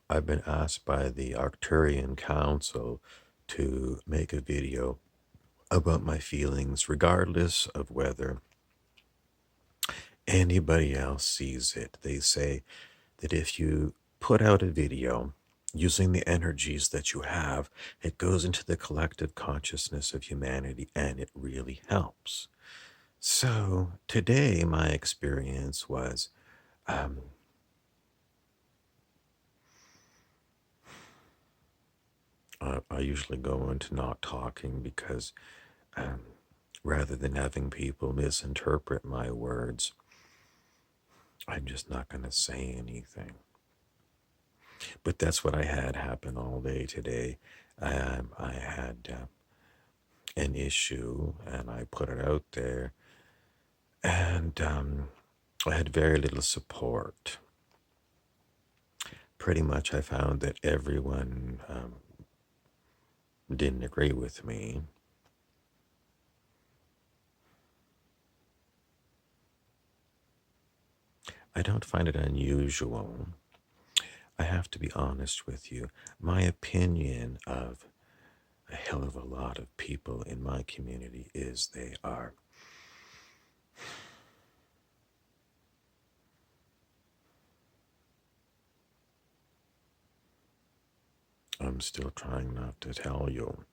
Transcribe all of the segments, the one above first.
I've been asked by the Arcturian Council to make a video about my feelings, regardless of whether anybody else sees it. They say that if you put out a video using the energies that you have, it goes into the collective consciousness of humanity and it really helps. So today, my experience was um, I usually go into not talking because um, rather than having people misinterpret my words, I'm just not going to say anything. But that's what I had happen all day today. I had an issue and I put it out there, and I had very little support. Pretty much, I found that everyone didn't agree with me. I don't find it unusual. I have to be honest with you. My opinion of a hell of a lot of people in my community is they are I'm still trying not to tell you.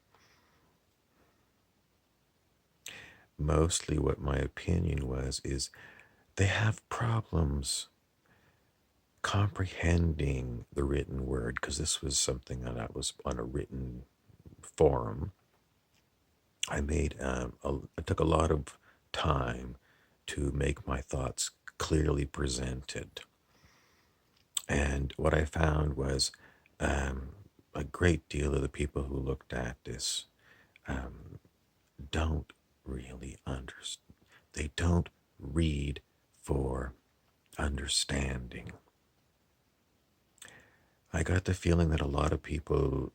Mostly what my opinion was is they have problems comprehending the written word, because this was something that was on a written forum. I took a lot of time to make my thoughts clearly presented. And what I found was um, a great deal of the people who looked at this um, don't really understand. They don't read for understanding. I got the feeling that a lot of people,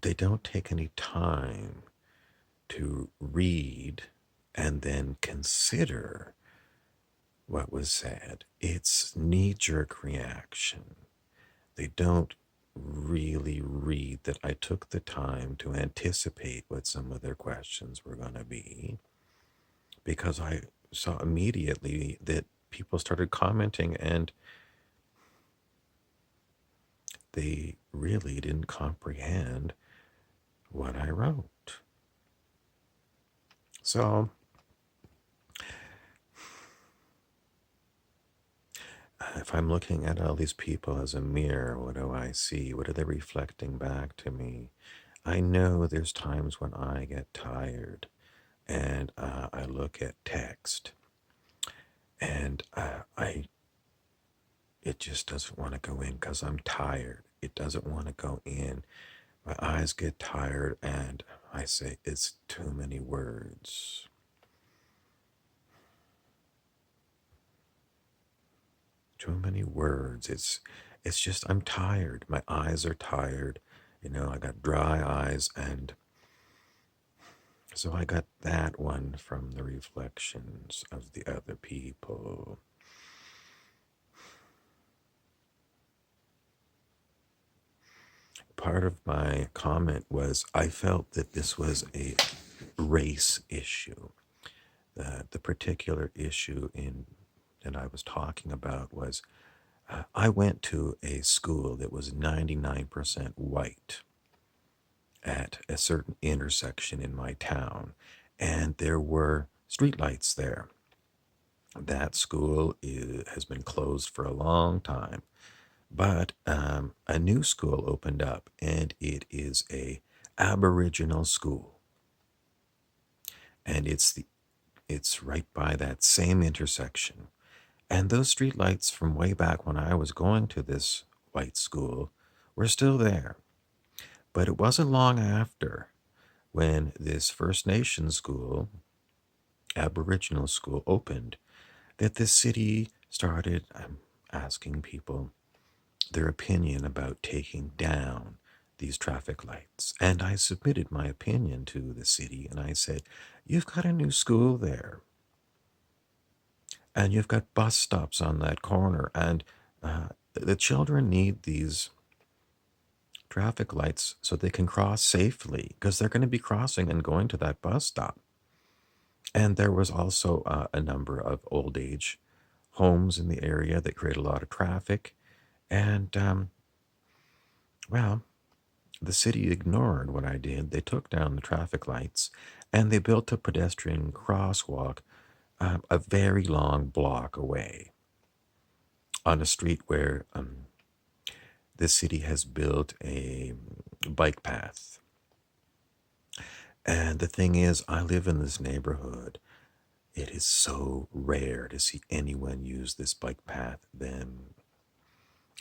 they don't take any time to read and then consider what was said. It's knee-jerk reaction. They don't really read that I took the time to anticipate what some of their questions were going to be, because I saw immediately that people started commenting and they really didn't comprehend what I wrote. So if I'm looking at all these people as a mirror, what do I see? What are they reflecting back to me? I know there's times when I get tired and I look at text and it just doesn't want to go in because I'm tired. It doesn't want to go in. My eyes get tired and I say, it's too many words. Too many words. It's just I'm tired. My eyes are tired. I got dry eyes, and so I got that one from the reflections of the other people. Part of my comment was I felt that this was a race issue. The particular issue that I was talking about was I went to a school that was 99% white at a certain intersection in my town, and there were streetlights there. That school has been closed for a long time, but a new school opened up, and it is a Aboriginal school, and it's right by that same intersection. And those streetlights from way back when I was going to this white school were still there. But it wasn't long after when this First Nation school, Aboriginal school, opened that the city started asking people their opinion about taking down these traffic lights. And I submitted my opinion to the city and I said, you've got a new school there. And you've got bus stops on that corner, and the children need these traffic lights so they can cross safely because they're going to be crossing and going to that bus stop. And there was also a number of old age homes in the area that create a lot of traffic. And, well, the city ignored what I did. They took down the traffic lights and they built a pedestrian crosswalk a very long block away on a street where the city has built a bike path. And the thing is, I live in this neighborhood. It is so rare to see anyone use this bike path. Then,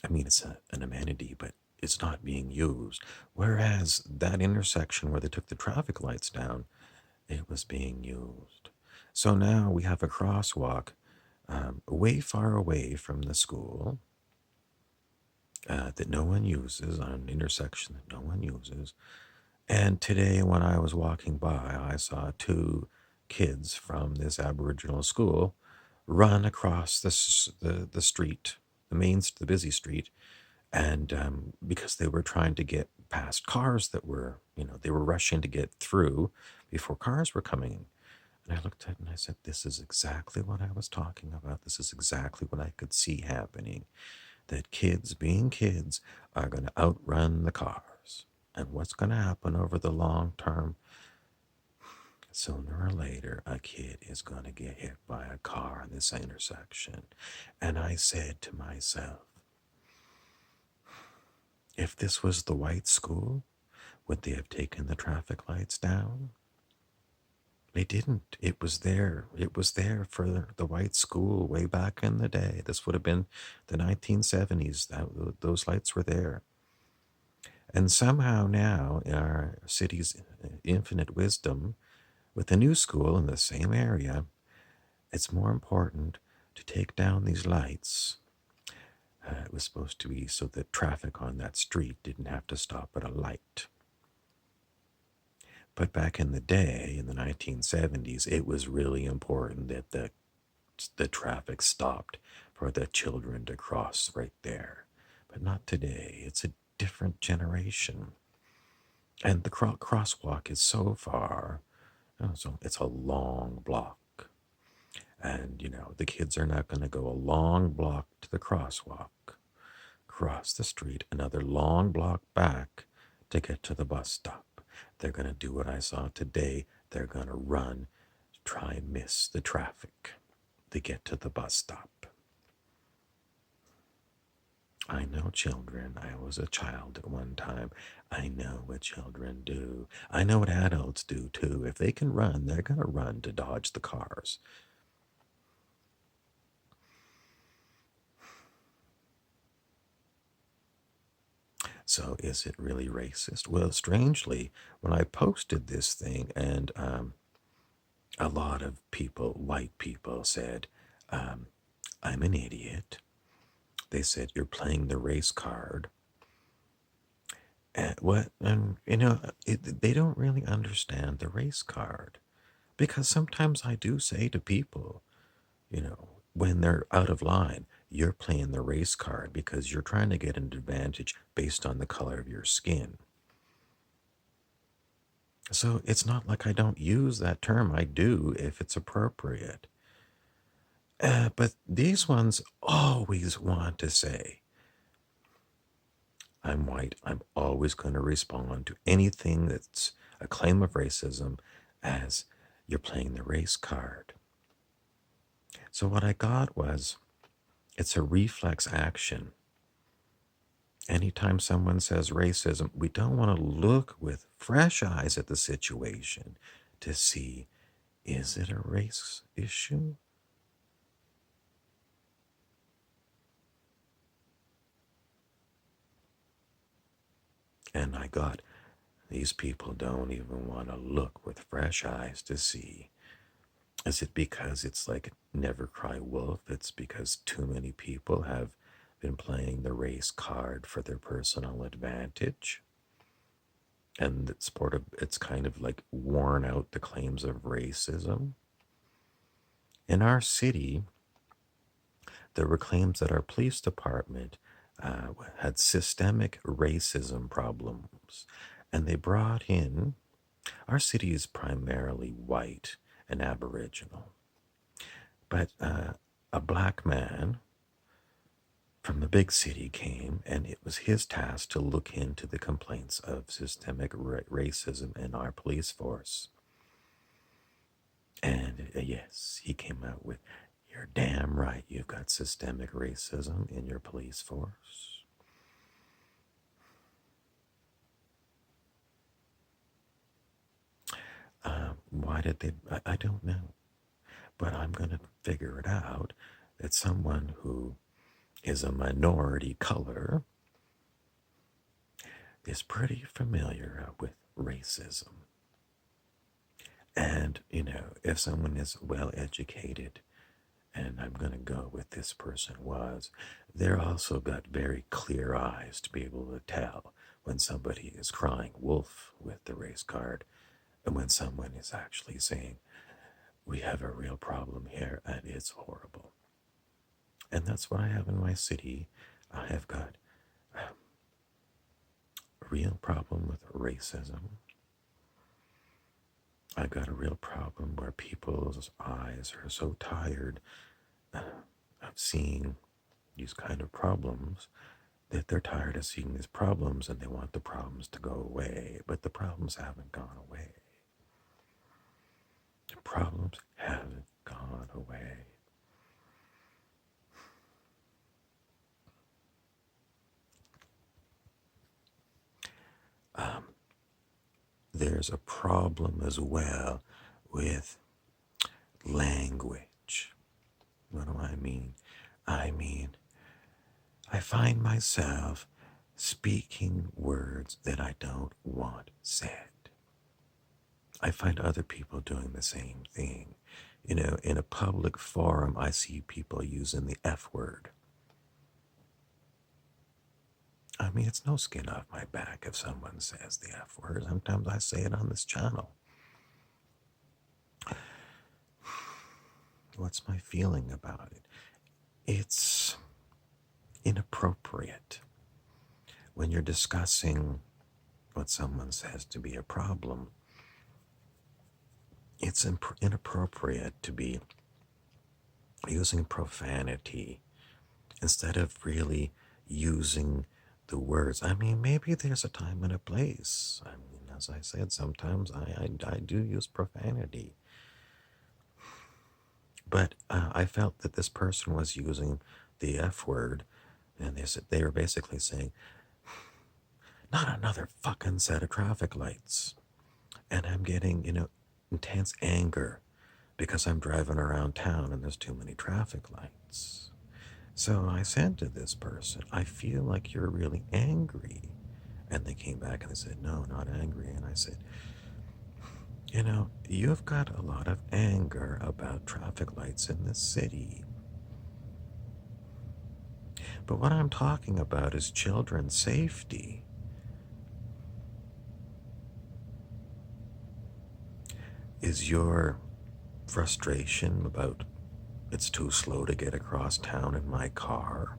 I mean, it's an amenity, but it's not being used. Whereas that intersection where they took the traffic lights down, it was being used. So now we have a crosswalk way far away from the school that no one uses, on an intersection that no one uses. And today, when I was walking by, I saw two kids from this Aboriginal school run across the street, the busy street, and because they were trying to get past cars that were, they were rushing to get through before cars were coming in. And I looked at it and I said, this is exactly what I was talking about. This is exactly what I could see happening. That kids, being kids, are going to outrun the cars. And what's going to happen over the long term? Sooner or later, a kid is going to get hit by a car in this intersection. And I said to myself, if this was the white school, would they have taken the traffic lights down? They didn't. It was there. It was there for the white school way back in the day. This would have been the 1970s. Those lights were there. And somehow now, in our city's infinite wisdom, with a new school in the same area, it's more important to take down these lights. It was supposed to be so that traffic on that street didn't have to stop at a light. But back in the day, in the 1970s, it was really important that the traffic stopped for the children to cross right there. But not today. It's a different generation. And the crosswalk is so far, so it's a long block. And, the kids are not going to go a long block to the crosswalk, cross the street, another long block back to get to the bus stop. They're going to do what I saw today. They're going to run, try and miss the traffic to get to the bus stop. I know children. I was a child at one time. I know what children do. I know what adults do too. If they can run, they're going to run to dodge the cars. So is it really racist? Well, strangely, when I posted this thing and a lot of people, white people, said, I'm an idiot. They said, you're playing the race card. And what? And, they don't really understand the race card. Because sometimes I do say to people, when they're out of line, you're playing the race card because you're trying to get an advantage based on the color of your skin. So it's not like I don't use that term. I do if it's appropriate. But these ones always want to say, I'm white. I'm always going to respond to anything that's a claim of racism as you're playing the race card. So what I got was, it's a reflex action. Anytime someone says racism, we don't want to look with fresh eyes at the situation to see, is it a race issue? And I got, these people don't even want to look with fresh eyes to see. Is it because it's like never cry wolf? It's because too many people have been playing the race card for their personal advantage? And it's kind of like worn out the claims of racism. In our city, There were claims that our police department had systemic racism problems, and they brought in. Our city is primarily white and Aboriginal, but a black man from the big city came, and it was his task to look into the complaints of systemic racism in our police force. And yes, he came out with, "You're damn right, you've got systemic racism in your police force." Why did they? I don't know. But I'm going to figure it out that someone who is a minority color is pretty familiar with racism. And, if someone is well educated, and I'm going to go with this person was, they're also got very clear eyes to be able to tell when somebody is crying wolf with the race card and when someone is actually saying, "We have a real problem here and it's horrible." And that's what I have in my city. I have got a real problem with racism. I've got a real problem where people's eyes are so tired of seeing these kind of problems that they're tired of seeing these problems and they want the problems to go away. But the problems haven't gone away. The problems haven't gone away. There's a problem as well with language. What do I mean? I find myself speaking words that I don't want said. I find other people doing the same thing. In a public forum, I see people using the F word. I mean, it's no skin off my back if someone says the F word. Sometimes I say it on this channel. What's my feeling about it? It's inappropriate when you're discussing what someone says to be a problem. It's inappropriate to be using profanity instead of really using the words. I mean, maybe there's a time and a place. I mean, as I said, sometimes I do use profanity. But I felt that this person was using the F word, and they were basically saying, "Not another fucking set of traffic lights." And I'm getting, intense anger because I'm driving around town and there's too many traffic lights. So I said to this person, "I feel like you're really angry." And they came back and they said, "No, not angry." And I said, "You've got a lot of anger about traffic lights in this city. But what I'm talking about is children's safety. Is your frustration about it's too slow to get across town in my car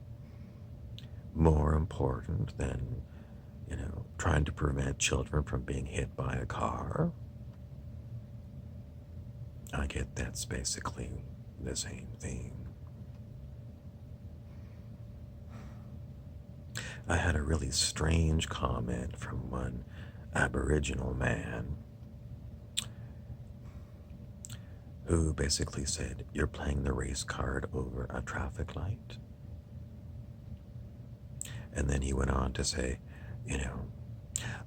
more important than, trying to prevent children from being hit by a car?" I get that's basically the same thing. I had a really strange comment from one Aboriginal man who basically said, "You're playing the race card over a traffic light." And then he went on to say,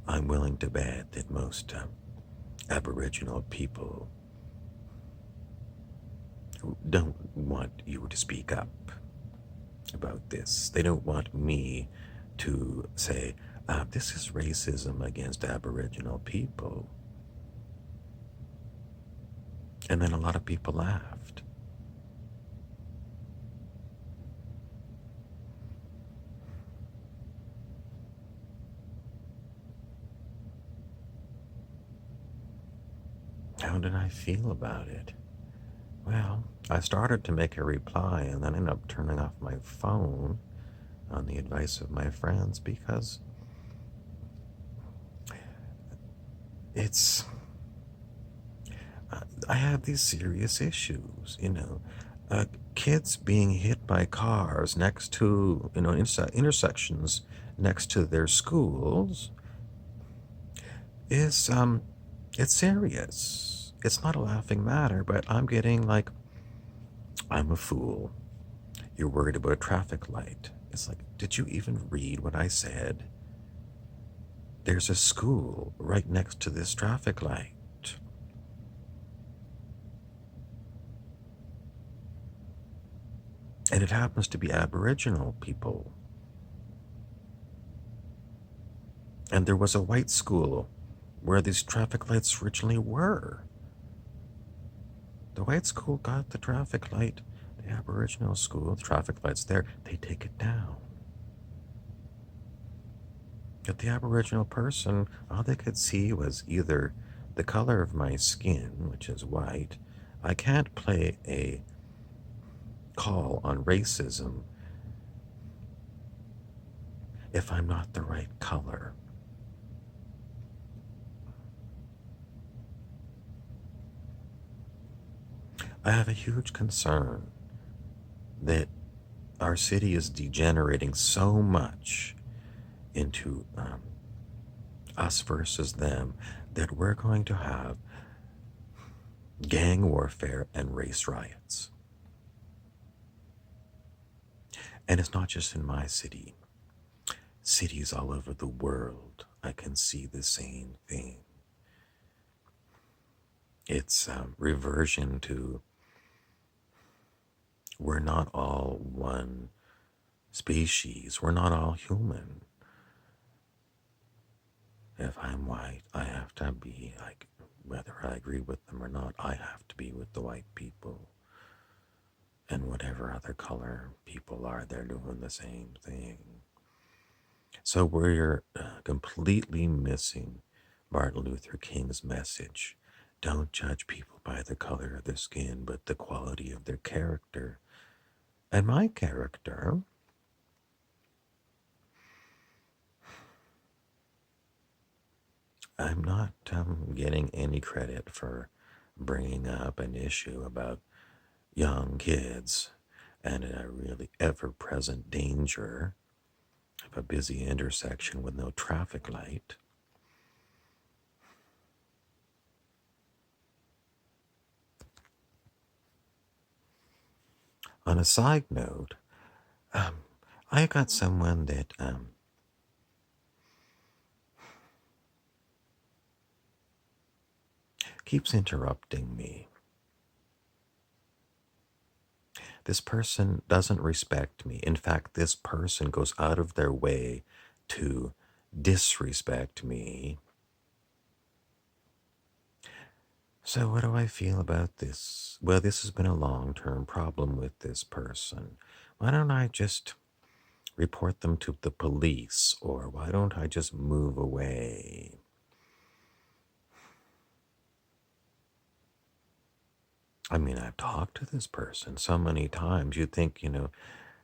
"I'm willing to bet that most Aboriginal people don't want you to speak up about this. They don't want me to say, this is racism against Aboriginal people." And then a lot of people laughed. How did I feel about it? Well, I started to make a reply and then ended up turning off my phone on the advice of my friends because it's I have these serious issues, kids being hit by cars next to, intersections next to their schools is, it's serious. It's not a laughing matter, but I'm getting like, I'm a fool. You're worried about a traffic light. It's like, did you even read what I said? There's a school right next to this traffic light. And it happens to be Aboriginal people. And there was a white school where these traffic lights originally were. The white school got the traffic light. The Aboriginal school, the traffic light's there, they take it down. But the Aboriginal person, all they could see was either the color of my skin, which is white. I can't play a call on racism if I'm not the right color. I have a huge concern that our city is degenerating so much into us versus them that we're going to have gang warfare and race riots. And it's not just in my city. Cities all over the world, I can see the same thing. It's reversion to we're not all one species. We're not all human. If I'm white, I have to be like, whether I agree with them or not, I have to be with the white people. And whatever other color people are, they're doing the same thing. So we're completely missing Martin Luther King's message. Don't judge people by the color of their skin, but the quality of their character. And my character, I'm not getting any credit for bringing up an issue about young kids and a really ever-present danger of a busy intersection with no traffic light. On a side note, I got someone that keeps interrupting me. This person doesn't respect me. In fact, this person goes out of their way to disrespect me. So what do I feel about this? Well, this has been a long-term problem with this person. Why don't I just report them to the police, or why don't I just move away? I mean, I've talked to this person so many times. You'd think,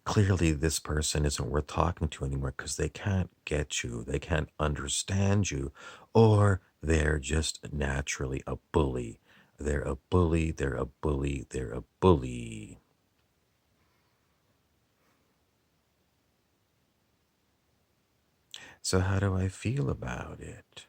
clearly this person isn't worth talking to anymore because they can't get you, they can't understand you, or they're just naturally a bully. They're a bully, they're a bully, they're a bully. So how do I feel about it?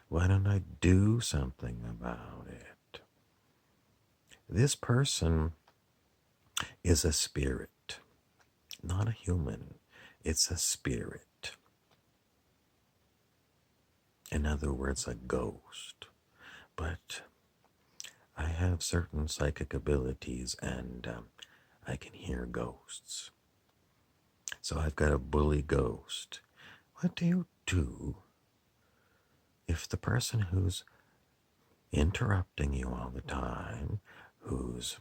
Why don't I do something about it? This person is a spirit, not a human. It's a spirit. In other words, a ghost. But I have certain psychic abilities and I can hear ghosts. So I've got a bully ghost. What do you do if the person who's interrupting you all the time, who's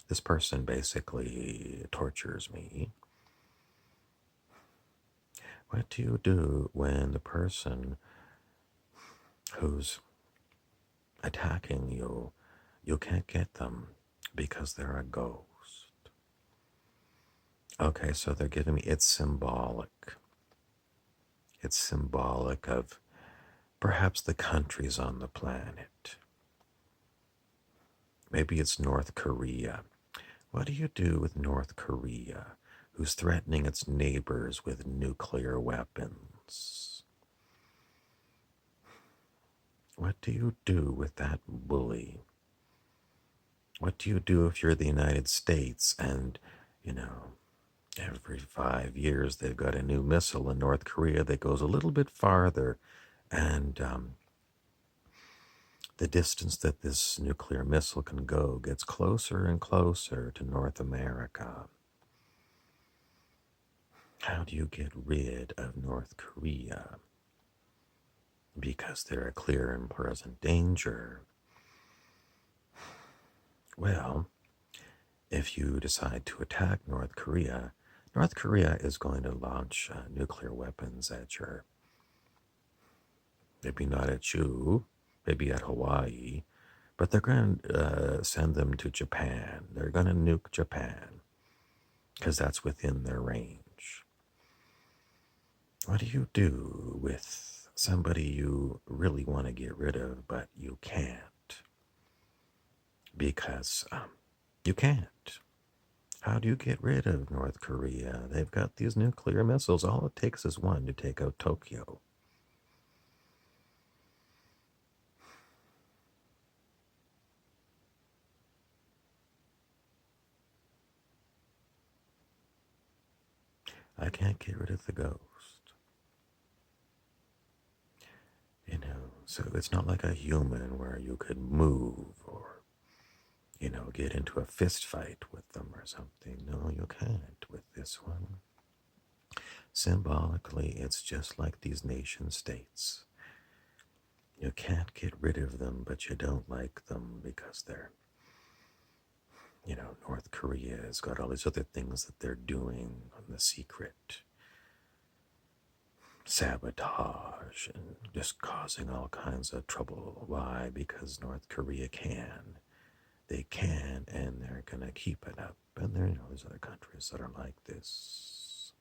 This person basically tortures me. What do you do when the person who's attacking you, you can't get them because they're a ghost? Okay, so they're giving me, it's symbolic. It's symbolic of perhaps the countries on the planet. Maybe it's North Korea. What do you do with North Korea, who's threatening its neighbors with nuclear weapons? What do you do with that bully? What do you do if you're the United States and, you know, every 5 years they've got a new missile in North Korea that goes a little bit farther, and the distance that this nuclear missile can go gets closer and closer to North America? How do you get rid of North Korea? Because they're a clear and present danger. Well, if you decide to attack North Korea is going to launch nuclear weapons at your, maybe not at you, maybe at Hawaii, but they're going to send them to Japan. They're going to nuke Japan because that's within their range. What do you do with somebody you really want to get rid of, but you can't? Because you can't. How do you get rid of North Korea? They've got these nuclear missiles. All it takes is one to take out Tokyo. I can't get rid of the ghost. You know, so it's not like a human where you could move or, you know, get into a fist fight with them or something. No, you can't with this one. Symbolically, it's just like these nation states. You can't get rid of them, but you don't like them because they're, you know, North Korea has got all these other things that they're doing on the secret. Sabotage and just causing all kinds of trouble. Why? Because North Korea can. They can, and they're going to keep it up. And there, you know, there's other countries that are like this.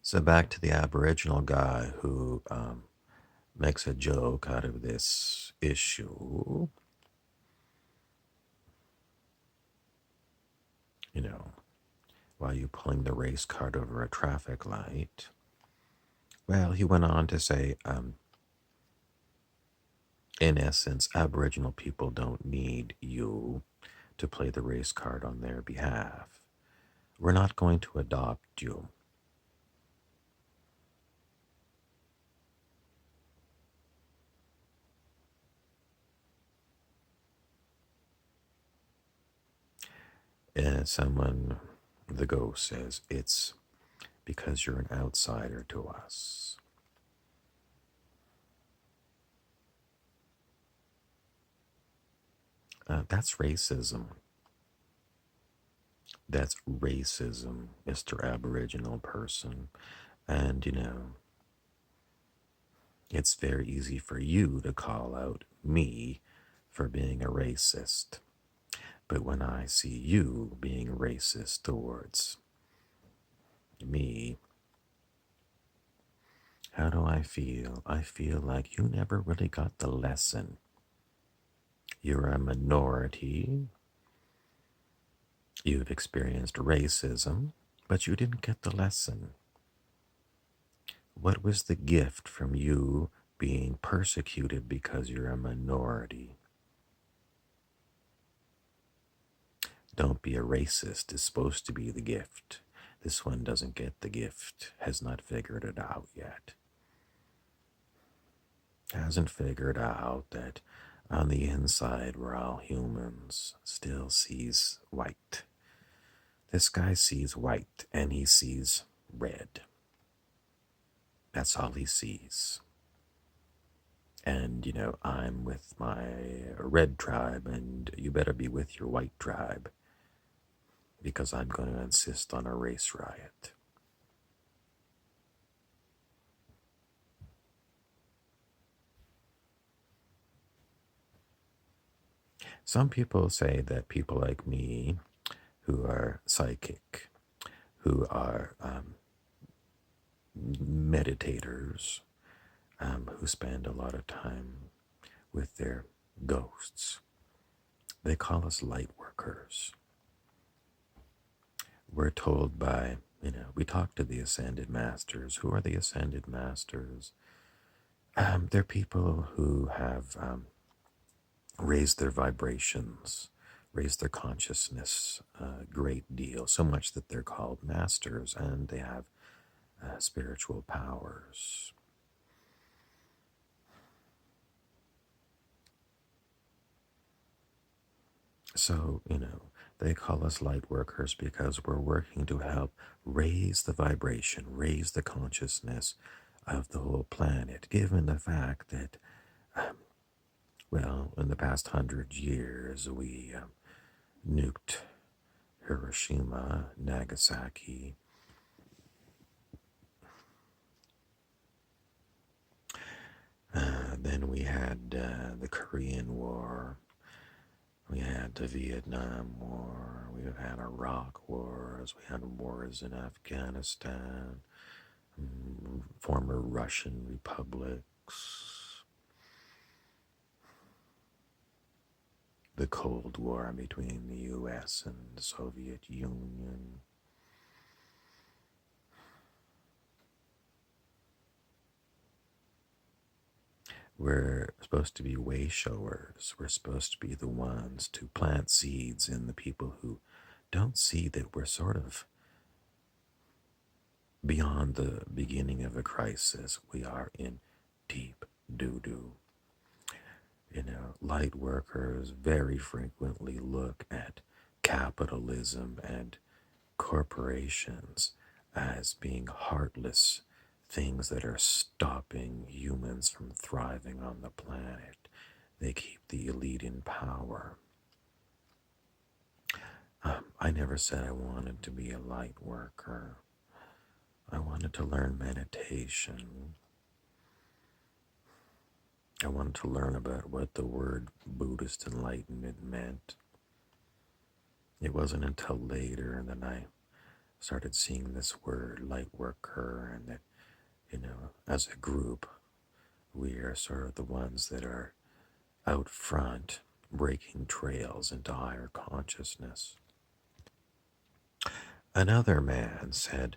So back to the Aboriginal guy who makes a joke out of this issue. You know, while you pulling the race card over a traffic light. Well, he went on to say, in essence, Aboriginal people don't need you to play the race card on their behalf. We're not going to adopt you. And someone, the ghost says, it's because you're an outsider to us. That's racism. That's racism, Mr. Aboriginal person. And, you know, it's very easy for you to call out me for being a racist. But when I see you being racist towards me, how do I feel? I feel like you never really got the lesson. You're a minority. You've experienced racism, but you didn't get the lesson. What was the gift from you being persecuted because you're a minority? Don't be a racist is supposed to be the gift. This one doesn't get the gift, has not figured it out yet. Hasn't figured out that on the inside we're all humans, still sees white. This guy sees white and he sees red. That's all he sees. And, I'm with my red tribe, and you better be with your white tribe because I'm going to insist on a race riot. Some people say that people like me, who are psychic, who are meditators, who spend a lot of time with their ghosts, they call us light workers. We're told by, we talk to the ascended masters. Who are the ascended masters? They're people who have raised their vibrations, raised their consciousness a great deal, so much that they're called masters, and they have spiritual powers. So, they call us light workers because we're working to help raise the vibration, raise the consciousness of the whole planet, given the fact that, well, in the past 100 years, we nuked Hiroshima, Nagasaki. Then we had the Korean War. We had the Vietnam War. We've had Iraq wars. We had wars in Afghanistan, former Russian republics, the Cold War between the U.S. and the Soviet Union. We're supposed to be way showers. We're supposed to be the ones to plant seeds in the people who don't see that we're sort of beyond the beginning of a crisis. We are in deep doo-doo. Light workers very frequently look at capitalism and corporations as being heartless things that are stopping humans from thriving on the planet. They keep the elite in power. I never said I wanted to be a light worker. I wanted to learn meditation. I wanted to learn about what the word Buddhist enlightenment meant. It wasn't until later that I started seeing this word light worker, and that, as a group, we are sort of the ones that are out front, breaking trails into higher consciousness. Another man said,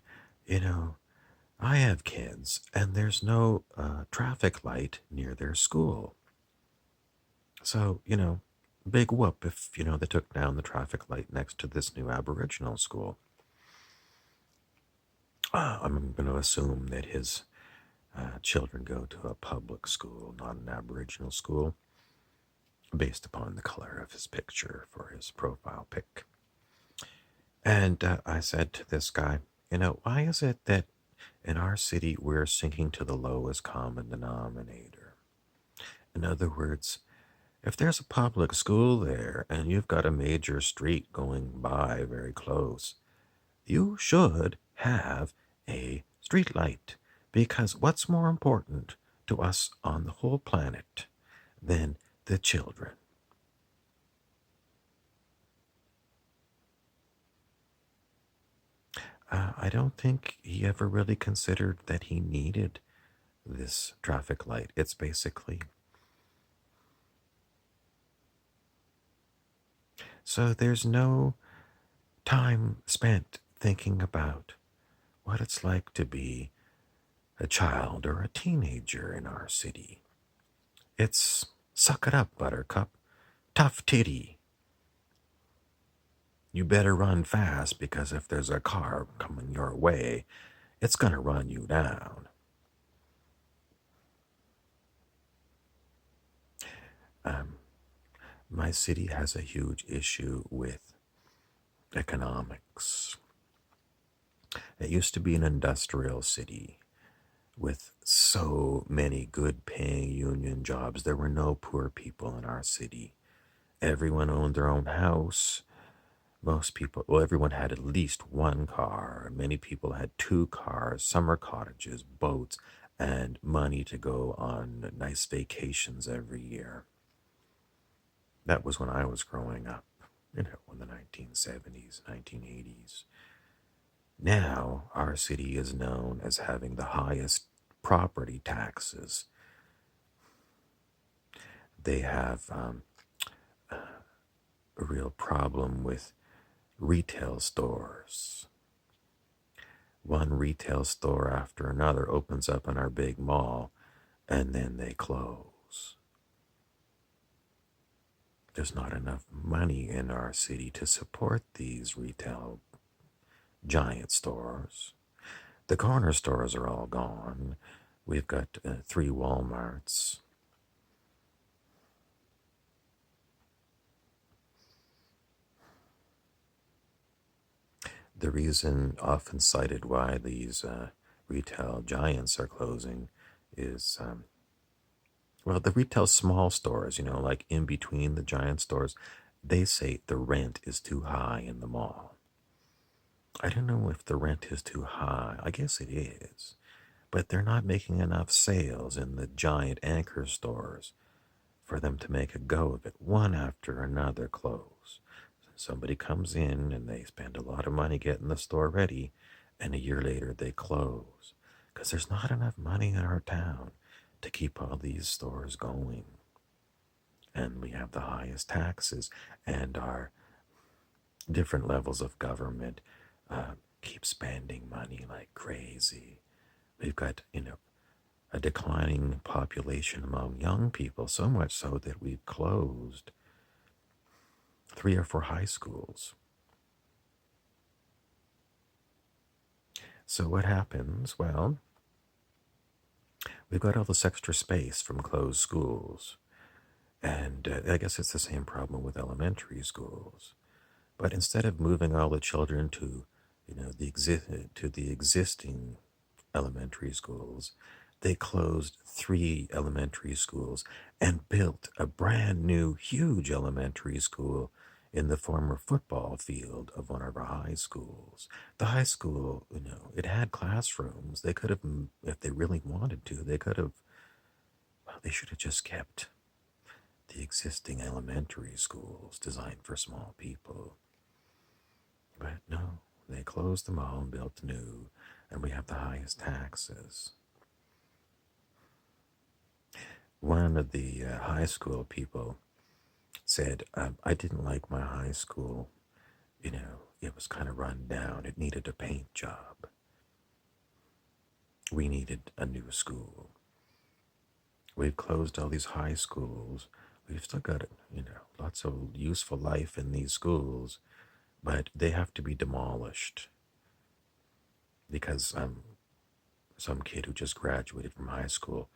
I have kids, and there's no traffic light near their school. So, big whoop if, they took down the traffic light next to this new Aboriginal school. I'm going to assume that his children go to a public school, not an Aboriginal school, based upon the color of his picture for his profile pic. And I said to this guy, why is it that in our city we're sinking to the lowest common denominator? In other words, if there's a public school there and you've got a major street going by very close, you should have a street light, because what's more important to us on the whole planet than the children? I don't think he ever really considered that he needed this traffic light. It's basically... So there's no time spent thinking about what it's like to be a child or a teenager in our city. It's suck it up, buttercup, tough titty. You better run fast, because if there's a car coming your way, it's going to run you down. My city has a huge issue with economics. It used to be an industrial city with so many good paying union jobs. There were no poor people in our city. Everyone owned their own house. Most people, well, everyone had at least one car. Many people had two cars, summer cottages, boats, and money to go on nice vacations every year. That was when I was growing up, in the 1970s, 1980s. Now, our city is known as having the highest property taxes. They have a real problem with retail stores. One retail store after another opens up in our big mall, and then they close. There's not enough money in our city to support these retail giant stores. The corner stores are all gone. We've got 3 Walmarts. The reason often cited why these retail giants are closing is, well, the retail small stores, like in between the giant stores, they say the rent is too high in the mall. I don't know if the rent is too high. I guess it is. But they're not making enough sales in the giant anchor stores for them to make a go of it. One after another close. Somebody comes in and they spend a lot of money getting the store ready, and a year later they close because there's not enough money in our town to keep all these stores going. And we have the highest taxes, and our different levels of government keep spending money like crazy. We've got, a declining population among young people, so much so that we've closed 3 or 4 high schools. So what happens? Well, we've got all this extra space from closed schools. And I guess it's the same problem with elementary schools. But instead of moving all the children to, the existing elementary schools, they closed 3 elementary schools and built a brand new, huge elementary school in the former football field of one of our high schools. The high school, it had classrooms. They could have, if they really wanted to, they could have, well, they should have just kept the existing elementary schools designed for small people. But no, they closed them all and built new, and we have the highest taxes. One of the high school people said, I didn't like my high school. It was kind of run down. It needed a paint job. We needed a new school. We've closed all these high schools. We've still got, lots of useful life in these schools, but they have to be demolished because some kid who just graduated from high school